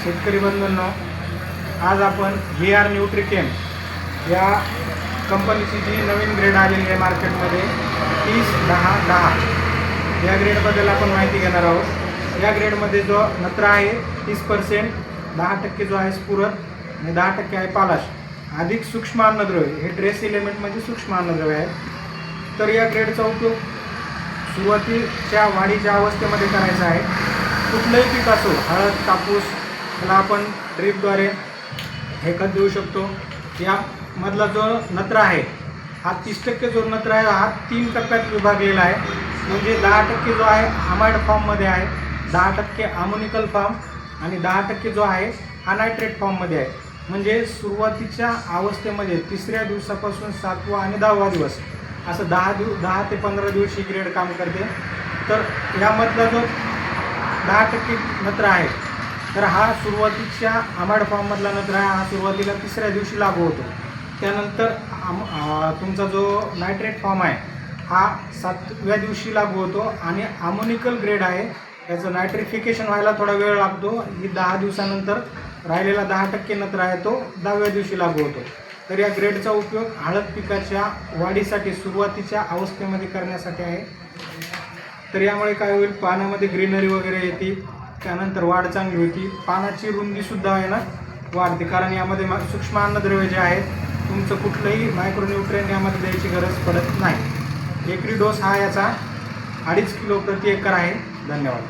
शेतकरी बंधूंनो, आज आपण VR न्यूट्रिकेम या कंपनीची जी नवीन ग्रेड आलेली आहे मार्केटमध्ये 30-10-10 या ग्रेडबद्दल आपण माहिती घेणार आहोत। या ग्रेडमध्ये जो नत्र आहे 30%, 10% जो आहे स्फुरद आणि 10% आहे पालाश, अधिक सूक्ष्म अन्नद्रव्य, हे ट्रेस एलिमेंट म्हणजे सूक्ष्म अन्नद्रव्य आहे। तर या ग्रेडचा उपयोग सुरुवातीच्या वाढीच्या अवस्थेमध्ये करायचा आहे। कुठलंही पीक असो, हळद, कापूस, त्याला आपण ड्रीपद्वारे हे खत देऊ शकतो। यामधला जो नत्र आहे हा 30% जो नत्र आहे हा 3 टप्प्यात विभागलेला आहे। म्हणजे 10% जो आहे अमाइड फॉर्ममध्ये आहे, 10% अमोनिकल फॉर्म आणि 10% जो आहे हा नायट्रेट फॉर्ममध्ये आहे। म्हणजे सुरुवातीच्या अवस्थेमध्ये 3ऱ्या दिवसापासून 7वा आणि 10वा दिवस असं 10 ते 15 दिवस ही ग्रेड काम करते। तर यामधला जो 10% नत्र आहे तर हा सुरुवातीच्या अमाइड फॉर्ममधला नत्र आहे, हा सुरुवातीला 3ऱ्या दिवशी लागू होतो। त्यानंतर तुमचा जो नायट्रेट फॉर्म आहे हा 7व्या दिवशी लागू होतो आणि अमोनिकल ग्रेड आहे, याचं नायट्रिफिकेशन व्हायला थोडा वेळ लागतो। ही 10 दिवसानंतर राहिलेला 10% नत्र आहे तो 10व्या दिवशी लागू होतो। तर या ग्रेडचा उपयोग हळद पिकाच्या वाढीसाठी सुरुवातीच्या अवस्थेमध्ये करण्यासाठी आहे। तर यामुळे काय होईल, पानामध्ये ग्रीनरी वगैरे येते, त्यानंतर वाढ चांगली होती, पानाची रुंदीसुद्धा आहे ना वाढते, कारण यामध्ये सूक्ष्म अन्नद्रव्य जे आहेत, तुमचं कुठलंही मायक्रोन्यूट्रिएंट यामध्ये द्यायची गरज पडत नाही। एकरी डोस हा याचा 2.5 किलो प्रति एकर आहे। धन्यवाद।